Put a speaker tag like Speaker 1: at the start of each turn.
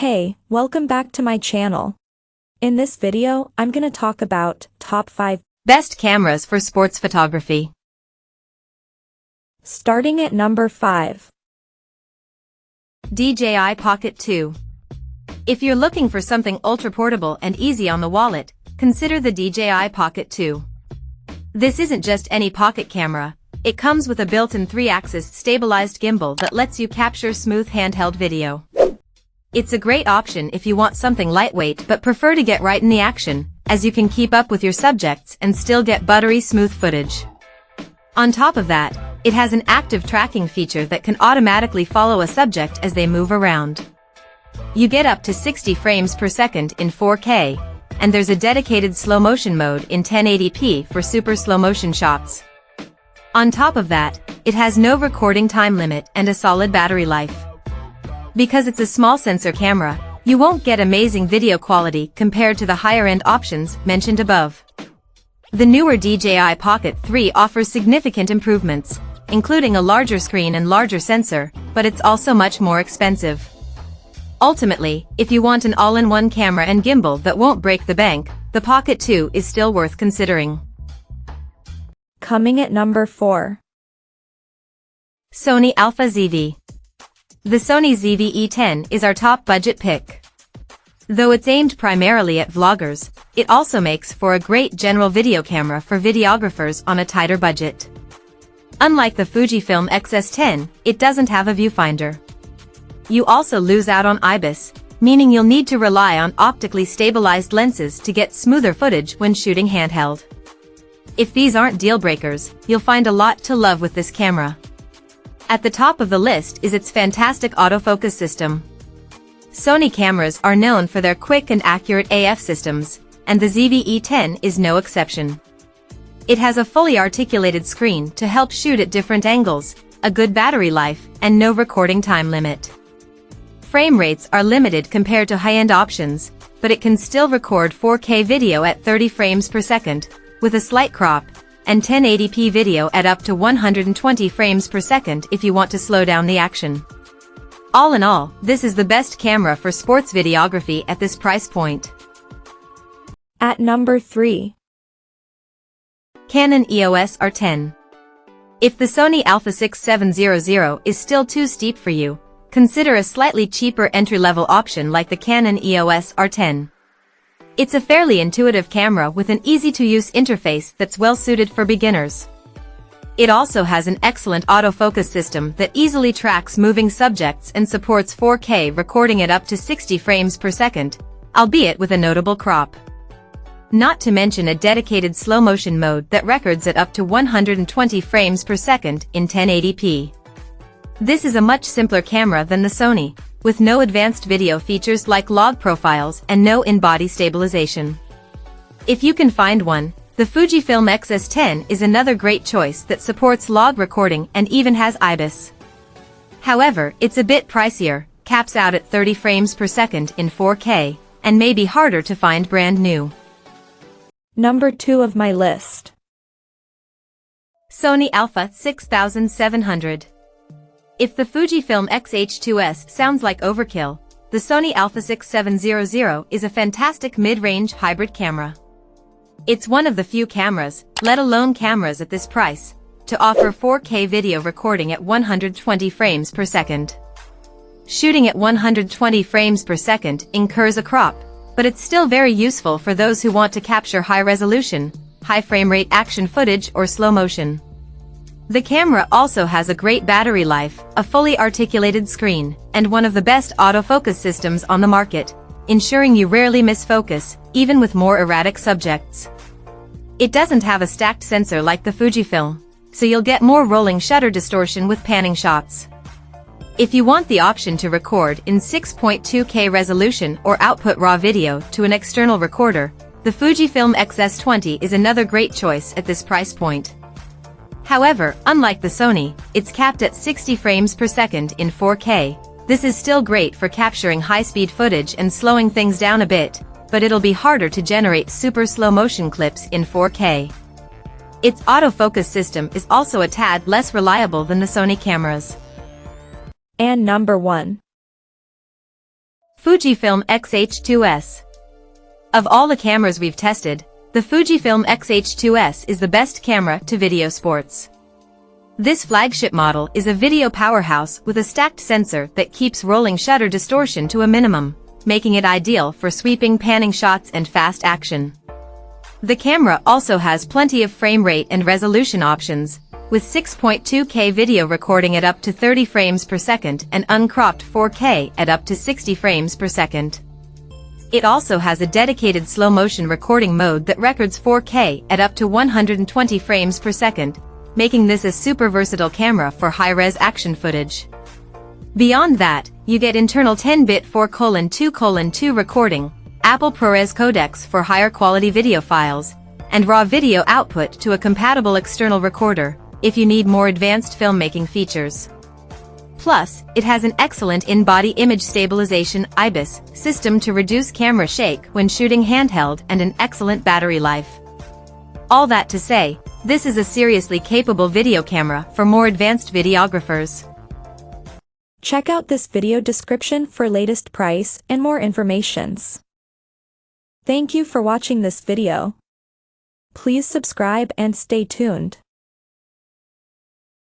Speaker 1: Hey, welcome back to my channel. In this video, I'm gonna talk about top 5
Speaker 2: best cameras for sports photography.
Speaker 1: Starting at number 5.
Speaker 2: DJI Pocket 2. If you're looking for something ultra-portable and easy on the wallet, consider the DJI Pocket 2. This isn't just any pocket camera, it comes with a built-in 3-axis stabilized gimbal that lets you capture smooth handheld video. It's a great option if you want something lightweight but prefer to get right in the action, as you can keep up with your subjects and still get buttery smooth footage. On top of that, it has an active tracking feature that can automatically follow a subject as they move around. You get up to 60 frames per second in 4K, and there's a dedicated slow motion mode in 1080p for super slow motion shots. On top of that, it has no recording time limit and a solid battery life. Because it's a small sensor camera, you won't get amazing video quality compared to the higher-end options mentioned above. The newer DJI Pocket 3 offers significant improvements, including a larger screen and larger sensor, but it's also much more expensive. Ultimately, if you want an all-in-one camera and gimbal that won't break the bank, the Pocket 2 is still worth considering.
Speaker 1: Coming at number 4.
Speaker 2: Sony Alpha ZV. The Sony ZV-E10 is our top budget pick. Though it's aimed primarily at vloggers, it also makes for a great general video camera for videographers on a tighter budget. Unlike the Fujifilm X-S10, it doesn't have a viewfinder. You also lose out on IBIS, meaning you'll need to rely on optically stabilized lenses to get smoother footage when shooting handheld. If these aren't deal breakers, you'll find a lot to love with this camera. At the top of the list is its fantastic autofocus system. Sony cameras are known for their quick and accurate AF systems, and the ZV-E10 is no exception. It has a fully articulated screen to help shoot at different angles, a good battery life, and no recording time limit. Frame rates are limited compared to high-end options, but it can still record 4K video at 30 frames per second, with a slight crop, and 1080p video at up to 120 frames per second if you want to slow down the action. All in all, this is the best camera for sports videography at this price point.
Speaker 1: At number 3.
Speaker 2: Canon EOS R10. If the Sony α6700 is still too steep for you, consider a slightly cheaper entry-level option like the Canon EOS R10. It's a fairly intuitive camera with an easy-to-use interface that's well-suited for beginners. It also has an excellent autofocus system that easily tracks moving subjects and supports 4K recording at up to 60 frames per second, albeit with a notable crop. Not to mention a dedicated slow-motion mode that records at up to 120 frames per second in 1080p. This is a much simpler camera than the Sony, with no advanced video features like log profiles and no in-body stabilization. If you can find one, the Fujifilm X-S10 is another great choice that supports log recording and even has IBIS. However, it's a bit pricier, caps out at 30 frames per second in 4K, and may be harder to find brand new.
Speaker 1: Number 2 of my list.
Speaker 2: Sony α6700. If the Fujifilm X-H2S sounds like overkill, the Sony α6700 is a fantastic mid-range hybrid camera. It's one of the few cameras, let alone cameras at this price, to offer 4K video recording at 120 frames per second. Shooting at 120 frames per second incurs a crop, but it's still very useful for those who want to capture high-resolution, high frame rate action footage or slow motion. The camera also has a great battery life, a fully articulated screen, and one of the best autofocus systems on the market, ensuring you rarely miss focus, even with more erratic subjects. It doesn't have a stacked sensor like the Fujifilm, so you'll get more rolling shutter distortion with panning shots. If you want the option to record in 6.2K resolution or output raw video to an external recorder, the Fujifilm X-S20 is another great choice at this price point. However, unlike the Sony, it's capped at 60 frames per second in 4K. This is still great for capturing high-speed footage and slowing things down a bit, but it'll be harder to generate super slow motion clips in 4K. Its autofocus system is also a tad less reliable than the Sony cameras.
Speaker 1: And number 1.
Speaker 2: Fujifilm X-H2S. Of all the cameras we've tested, the Fujifilm X-H2S is the best camera to video sports. This flagship model is a video powerhouse with a stacked sensor that keeps rolling shutter distortion to a minimum, making it ideal for sweeping panning shots and fast action. The camera also has plenty of frame rate and resolution options, with 6.2K video recording at up to 30 frames per second and uncropped 4K at up to 60 frames per second. It also has a dedicated slow-motion recording mode that records 4K at up to 120 frames per second, making this a super versatile camera for high-res action footage. Beyond that, you get internal 10-bit 4:2:2 recording, Apple ProRes codecs for higher quality video files, and raw video output to a compatible external recorder, if you need more advanced filmmaking features. Plus, it has an excellent in-body image stabilization (IBIS) system to reduce camera shake when shooting handheld and an excellent battery life. All that to say, this is a seriously capable video camera for more advanced videographers.
Speaker 1: Check out this video description for latest price and more informations. Thank you for watching this video. Please subscribe and stay tuned.